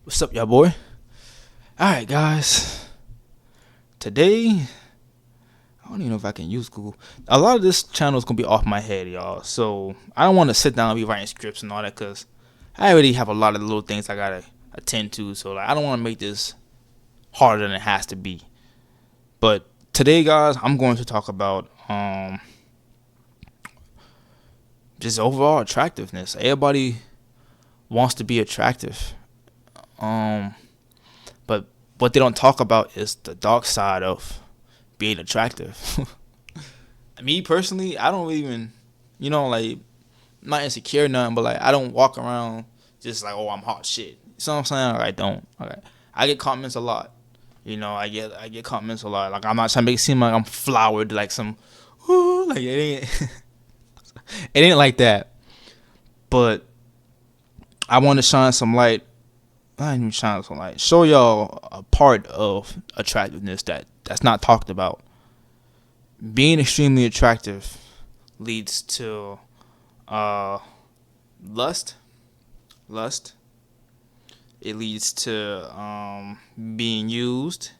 What's up, y'all boy? Alright, guys. Today, I don't even know if I can use Google. A lot of this channel is going to be off my head, y'all. So, I don't want to sit down and be writing scripts and all that because I already have a lot of little things I got to attend to. So, I don't want to make this harder than it has to be. But today, guys, I'm going to talk about just overall attractiveness. Everybody wants to be attractive. But what they don't talk about is the dark side of being attractive. Me personally, I don't even, like, I'm not insecure or nothing, but like I don't walk around just like, oh, I'm hot shit. You know what I'm saying? Like, I don't. Okay. I get comments a lot. I get comments a lot. Like, I'm not trying to make it seem like I'm flowered like some, ooh, like it ain't. It ain't like that. But I want to shine some light. Not even shine some light. Show y'all a part of attractiveness that's not talked about. Being extremely attractive leads to lust. Lust. It leads to being used,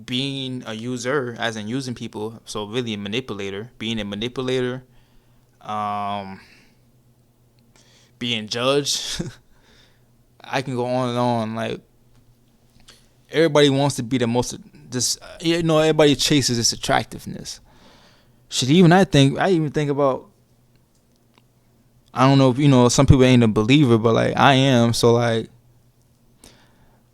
being a user, as in using people. So really a manipulator. Being a manipulator. Being judged. I can go on and on. Like, everybody wants to be the most. Everybody chases this attractiveness. Shit, I even think about. I don't know if some people ain't a believer, but like I am. So like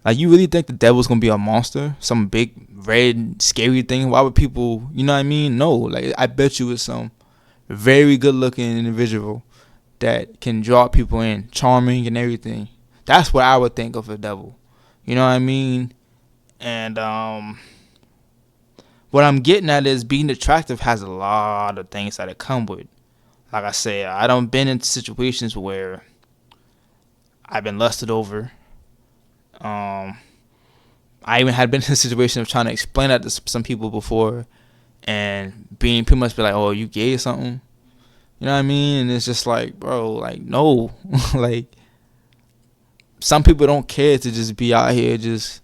you really think the devil's gonna be a monster, some big red scary thing? Why would people? You know what I mean? No, like I bet you it's some very good looking individual that can draw people in, charming and everything. That's what I would think of a devil. You know what I mean? And what I'm getting at is being attractive has a lot of things that it come with. Like I said, I done been in situations where I've been lusted over. I even had been in a situation of trying to explain that to some people before, and being pretty much be like, "Oh, you gay or something?" You know what I mean? And it's just like, bro, like no, like some people don't care to just be out here just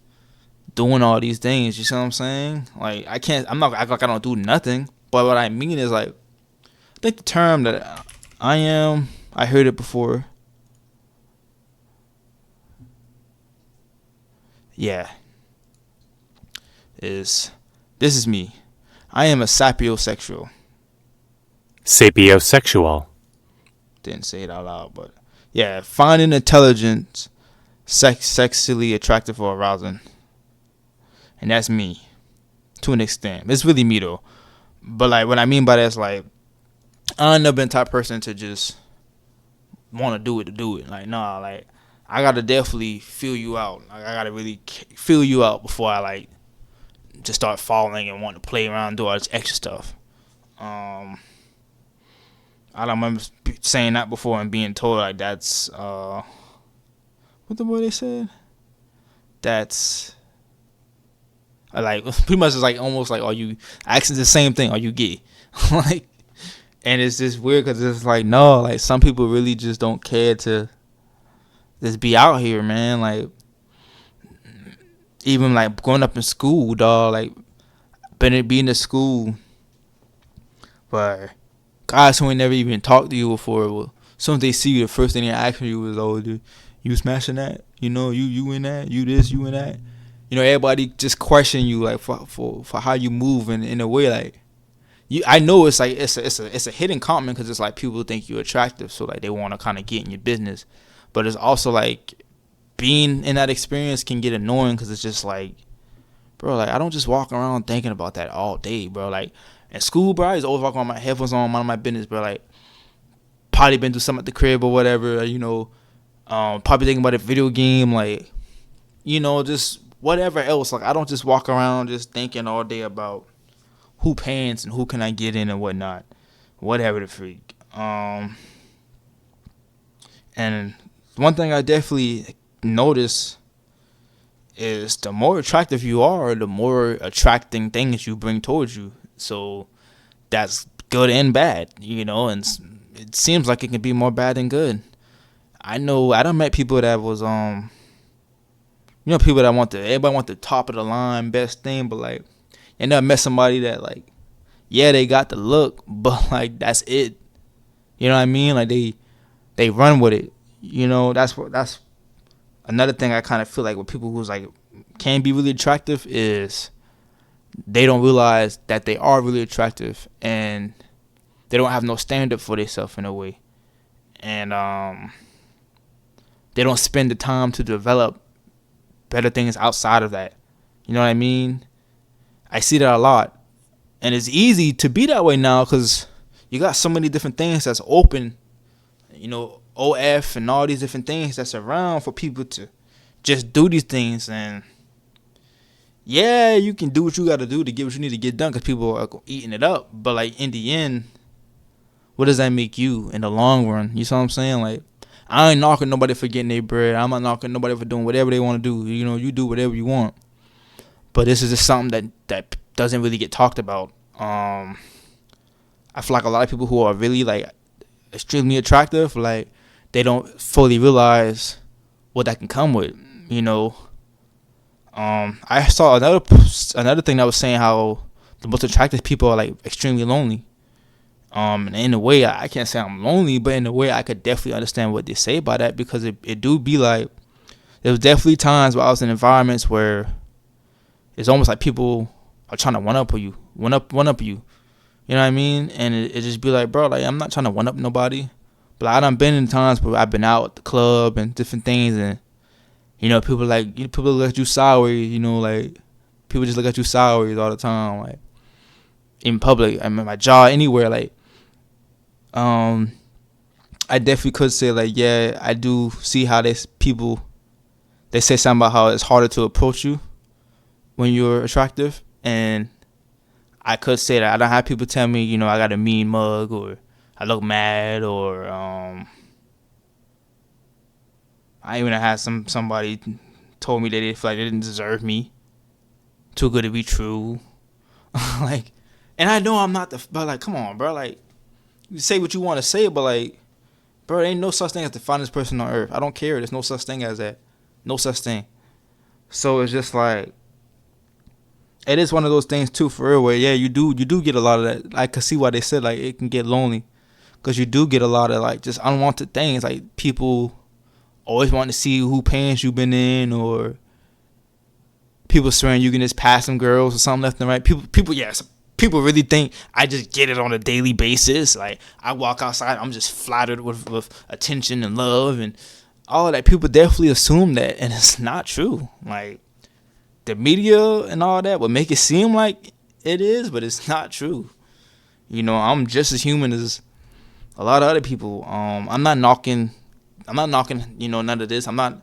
doing all these things. You see what I'm saying? Like I'm not act like I don't do nothing. But what I mean is like, I think the term that I heard it before. Yeah, this is me. I am a sapiosexual. Sapiosexual. Didn't say it out loud, but yeah, finding intelligence sexually attractive or arousing, and that's me to an extent. It's really me though. But like what I mean by that is like I've never been the type of person to just want to do it to do it. Like nah, like I gotta definitely feel you out. Like I gotta really feel you out before I like just start falling and want to play around and do all this extra stuff. I don't remember saying that before and being told like that's what the boy they said. That's like pretty much it's like almost like are you asking the same thing? Are you gay? Like, and it's just weird because it's like no, like some people really just don't care to just be out here, man. Like even like growing up in school, dog. Like being in school, but guys who ain't never even talked to you before. Well, as soon as they see you, the first thing they ask you is, "Oh, dude, you smashing that? You in that? You this? You in that?" Everybody just question you like for how you move and in a way like you. I know it's like it's a hidden comment because it's like people think you're attractive, so like they want to kind of get in your business, but it's also like being in that experience can get annoying because it's just like, bro, like I don't just walk around thinking about that all day, bro. Like in school, bro, I just always walk around with my headphones on, mind my business, bro. Like probably been through something at the crib or whatever, probably thinking about a video game, like just whatever else. Like I don't just walk around just thinking all day about who pants and who can I get in and whatnot, whatever the freak. And one thing I definitely notice is the more attractive you are, the more attracting things you bring towards you. So that's good and bad, and it seems like it can be more bad than good. I know I done met people that was You know, people that everybody want the top of the line, best thing, but like, you never met somebody that like, yeah, they got the look, but like that's it. You know what I mean? Like they run with it. You know, that's another thing I kind of feel like with people who's like can be really attractive is they don't realize that they are really attractive and they don't have no standard for themselves in a way, and they don't spend the time to develop better things outside of that. You know what I mean? I see that a lot, and it's easy to be that way now because you got so many different things that's open. You know, OF and all these different things that's around for people to just do these things. And yeah, you can do what you got to do to get what you need to get done because people are eating it up. But like in the end, what does that make you in the long run? You see what I'm saying? Like, I ain't knocking nobody for getting their bread. I'm not knocking nobody for doing whatever they want to do. You know, you do whatever you want. But this is just something that doesn't really get talked about. I feel like a lot of people who are really like extremely attractive, like they don't fully realize what that can come with. You know, I saw another thing that was saying how the most attractive people are like extremely lonely. And in a way, I can't say I'm lonely, but in a way, I could definitely understand what they say by that because it do be like there was definitely times where I was in environments where it's almost like people are trying to one up you. You know what I mean? And it just be like, bro, like I'm not trying to one up nobody, but I done been in times where I've been out at the club and different things, and you know, people look at you sour. You know, like people just look at you sour all the time, like in public, I mean, my job, anywhere, like. I definitely could say like, yeah, I do see how they say something about how it's harder to approach you when you're attractive, and I could say that I don't have people tell me, you know, I got a mean mug or I look mad or I even had somebody told me that they feel like they didn't deserve me. Too good to be true. Like, and I know I'm not but like, come on, bro, like. You say what you want to say, but like, bro, there ain't no such thing as the finest person on earth. I don't care. There's no such thing as that. No such thing. So it's just like, it is one of those things too, for real. Where yeah, you do get a lot of that. I can see why they said like it can get lonely, because you do get a lot of like just unwanted things. Like people always want to see who pants you been in, or people swearing you can just pass some girls or something left and right. Yes. People really think I just get it on a daily basis. Like, I walk outside, I'm just flattered with attention and love and all of that. People definitely assume that, and it's not true. Like, the media and all that would make it seem like it is, but it's not true. You know, I'm just as human as a lot of other people. I'm not knocking, you know, none of this. I'm not,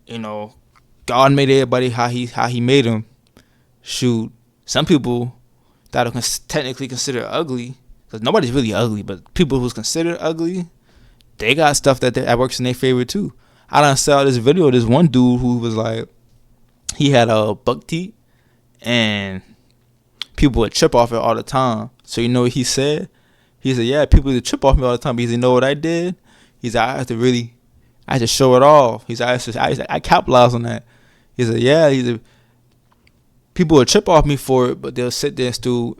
you know, God made everybody how he made them. Shoot, some people that are technically considered ugly, because nobody's really ugly, but people who's considered ugly, they got stuff that works in their favor too. I done saw this video of this one dude who was like, he had a buck teeth, and people would trip off it all the time. So you know what he said? He said, yeah, people would trip off me all the time, because you know what I did? He said, I had to show it off. He said, I capitalized on that. He said, yeah, people would trip off me for it, but they'll sit there and still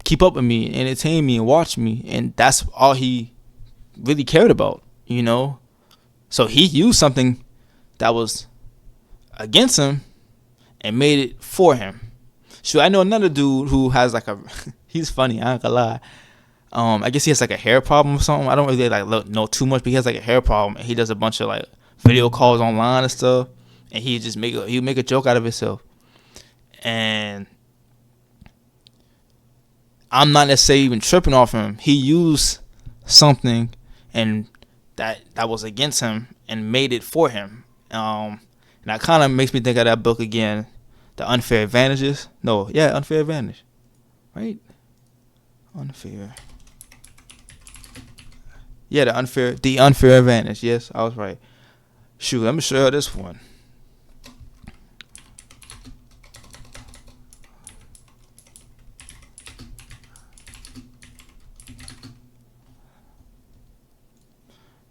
keep up with me, entertain me, and watch me. And that's all he really cared about, you know? So he used something that was against him and made it for him. So I know another dude who has like he's funny, I ain't gonna lie. I guess he has like a hair problem or something. I don't really like know too much, but he has like a hair problem, and he does a bunch of like video calls online and stuff, and he just make a joke out of himself. And I'm not necessarily even tripping off him. He used something and that was against him and made it for him. And that kind of makes me think of that book again, The Unfair Advantages. Unfair Advantage. Right? Unfair. Yeah, The Unfair Advantage. Yes, I was right. Shoot, let me show you this one.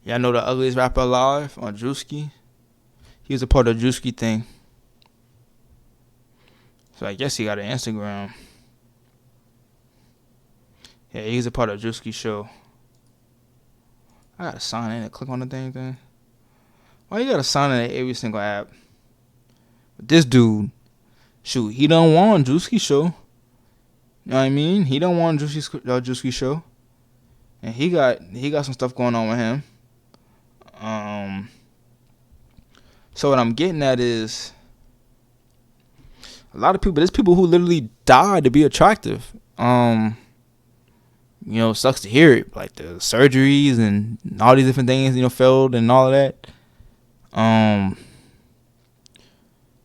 Y'all know the ugliest rapper alive on Drewski? He was a part of the Drewski thing. So I guess he got an Instagram. Yeah, he's a part of the Drewski show. I gotta sign in and click on the thing. Why you gotta sign in every single app? But this dude, shoot, he don't want Drewski show. You know what I mean? He don't want Drewski show. And he got some stuff going on with him. So what I'm getting at is a lot of people. There's people who literally died to be attractive. Sucks to hear it. Like the surgeries and all these different things, failed and all of that.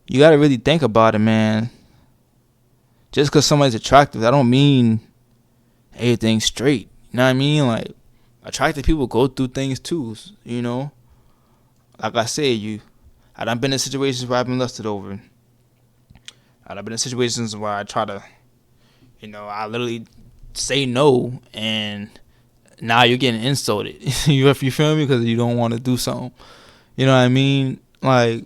You gotta really think about it, man. Just because somebody's attractive, that don't mean everything's straight. You know what I mean? Like, attractive people go through things too, Like I said, I done been in situations where I've been lusted over. I've been in situations where I try to, I literally say no, and now you're getting insulted. you feel me? Because you don't want to do something. You know what I mean? Like,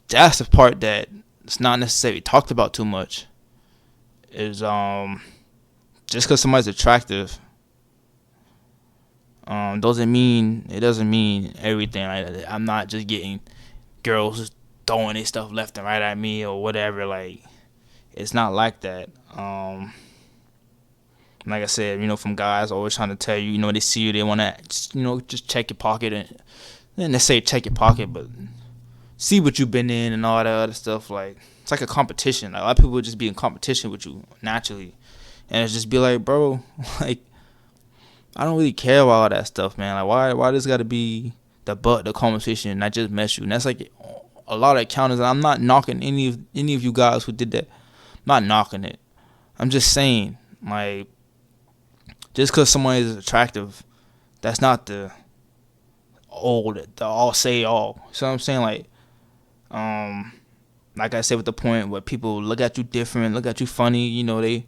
that's the part that it's not necessarily talked about too much. Is just because somebody's attractive, doesn't mean everything. Like, I'm not just getting girls just throwing their stuff left and right at me or whatever. Like, it's not like that. Like I said, from guys always trying to tell you, they see you, they want to, just check your pocket, and then they say check your pocket, but see what you've been in and all that other stuff. Like, it's like a competition. Like, a lot of people would just be in competition with you naturally, and it's just be like, bro, like, I don't really care about all that stuff, man. Like, why does got to be the conversation, and I just met you? And that's like a lot of encounters. I'm not knocking any of you guys who did that. I'm not knocking it. I'm just saying, like, just because someone is attractive, that's not the all say all. So I'm saying, like I said with the point where people look at you different, look at you funny.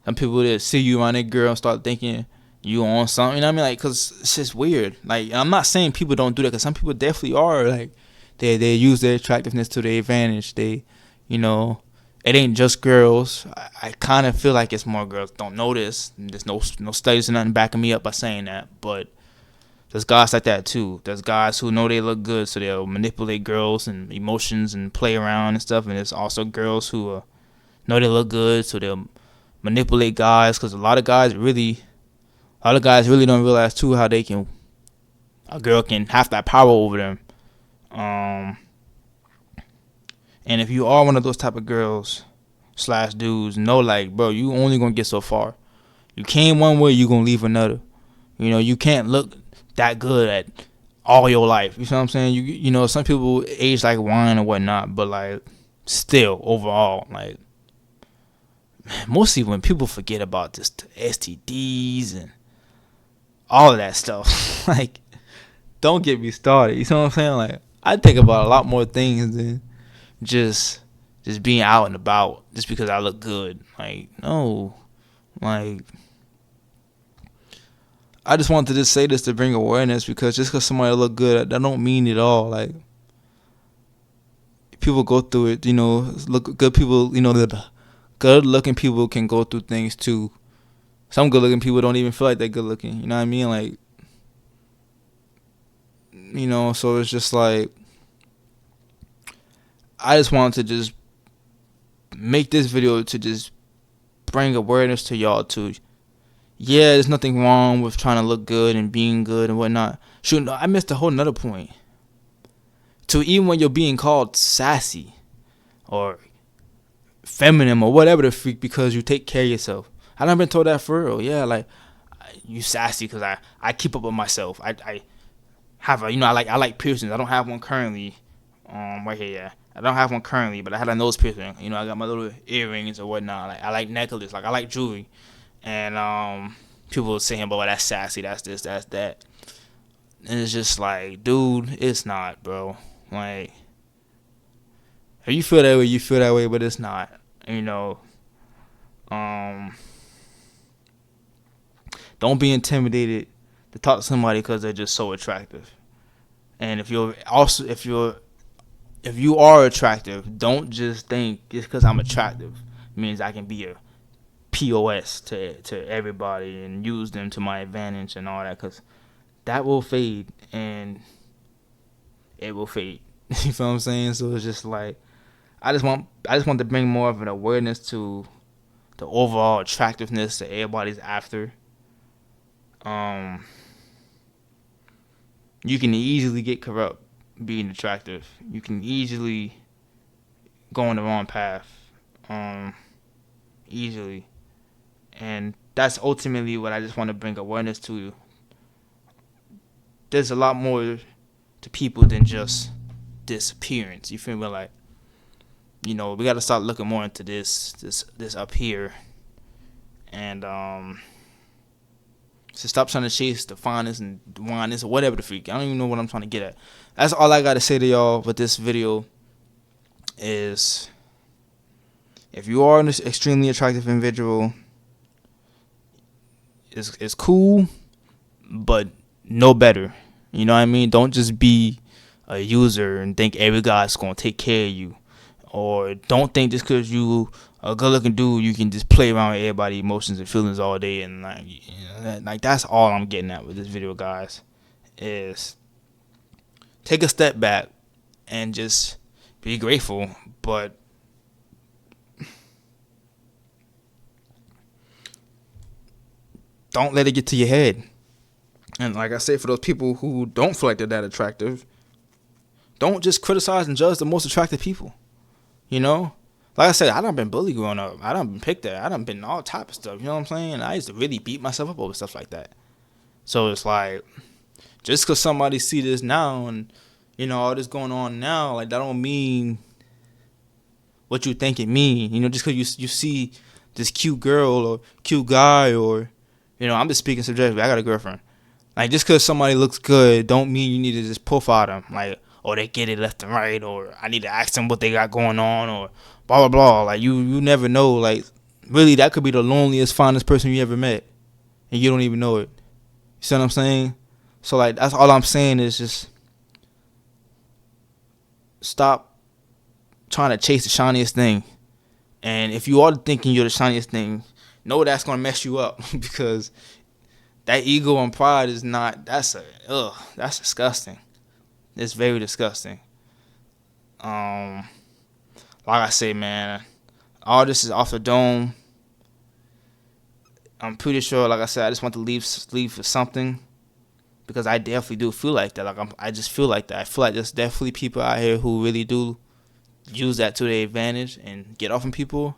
Some people that see you around that girl and start thinking you on something. You know what I mean? Like, cause it's just weird. Like, I'm not saying people don't do that, cause some people definitely are. Like, they use their attractiveness to their advantage. They, it ain't just girls. I kind of feel like it's more girls. Don't know this. There's no studies or nothing backing me up by saying that, but there's guys like that too. There's guys who know they look good, so they'll manipulate girls and emotions and play around and stuff. And there's also girls who know they look good, so they'll manipulate guys. Because a lot of guys really don't realize too how a girl can have that power over them. And if you are one of those type of girls / dudes, know, like, bro, you only gonna get so far. You came one way, you gonna leave another. You can't look that good at all your life. You know what I'm saying? You some people age like wine or whatnot, but like still overall, like, mostly when people forget about this STDs and all of that stuff, like, don't get me started. You know what I'm saying? Like, I think about a lot more things than just being out and about just because I look good. Like, no, like, I just wanted to just say this to bring awareness, because just because somebody look good, that don't mean it all. Like, people go through it, look good people, the good looking people can go through things too. Some good looking people don't even feel like they're good looking. You know what I mean? Like, so it's just like, I just wanted to just make this video to just bring awareness to y'all too. Yeah, there's nothing wrong with trying to look good and being good and whatnot. Shoot, I missed a whole nother point. To even when you're being called sassy or feminine or whatever the freak because you take care of yourself. I done been told that for real. Yeah, like, you sassy because I keep up with myself. I have a, I like piercings. I don't have one currently. Right here, yeah. I don't have one currently, but I had a nose piercing. I got my little earrings or whatnot. Like, I like necklaces. Like, I like jewelry. And people saying, "Boy, that's sassy. That's this. That's that." And it's just like, dude, it's not, bro. Like, if you feel that way, you feel that way, but it's not. Don't be intimidated to talk to somebody because they're just so attractive. And if you are attractive, don't just think just because I'm attractive means I can be a POS to everybody and use them to my advantage and all that, because that will fade, and it will fade. You feel what I'm saying? So it's just like I just want to bring more of an awareness to the overall attractiveness that everybody's after. Um, you can easily get corrupt being attractive. You can easily go on the wrong path. Easily. And that's ultimately what I just want to bring awareness to. There's a lot more to people than just this appearance. You feel me? Like, we got to start looking more into this up here, and to stop trying to chase the finest and the winest or whatever the freak. I don't even know what I'm trying to get at. That's all I got to say to y'all with this video is, if you are an extremely attractive individual, it's cool, but no better. You know what I mean? Don't just be a user and think every guy's going to take care of you. Or don't think just because you a good-looking dude, you can just play around with everybody's emotions and feelings all day. And like that's all I'm getting at with this video, guys, is take a step back and just be grateful, but don't let it get to your head. And like I said, for those people who don't feel like they're that attractive, don't just criticize and judge the most attractive people. Like I said, I done been bullied growing up. I done been picked at. I done been all type of stuff. You know what I'm saying? I used to really beat myself up over stuff like that. So it's like, just because somebody see this now and, all this going on now, like, that don't mean what you think it mean. Just because you see this cute girl or cute guy or, I'm just speaking subjectively. I got a girlfriend. Like, just because somebody looks good don't mean you need to just profile them. Like, or they get it left and right, or I need to ask them what they got going on, or blah, blah, blah. Like, you never know. Like, really, that could be the loneliest, finest person you ever met, and you don't even know it. You see what I'm saying? So, like, that's all I'm saying is just stop trying to chase the shiniest thing. And if you are thinking you're the shiniest thing, know that's going to mess you up, because that ego and pride is not, that's disgusting. It's very disgusting. Like I say, man, all this is off the dome. I'm pretty sure, like I said, I just want to leave for something, because I definitely do feel like that. Like I just feel like that. I feel like there's definitely people out here who really do use that to their advantage and get off on people.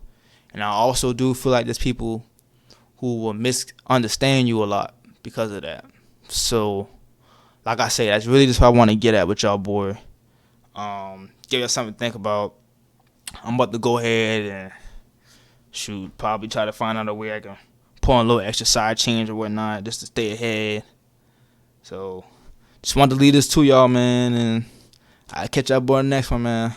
And I also do feel like there's people who will misunderstand you a lot because of that. So, like I say, that's really just what I want to get at with y'all, boy. Give you something to think about. I'm about to go ahead and probably try to find out a way I can pull on a little extra side change or whatnot just to stay ahead. So, just wanted to leave this to y'all, man, and I'll catch y'all boy next one, man.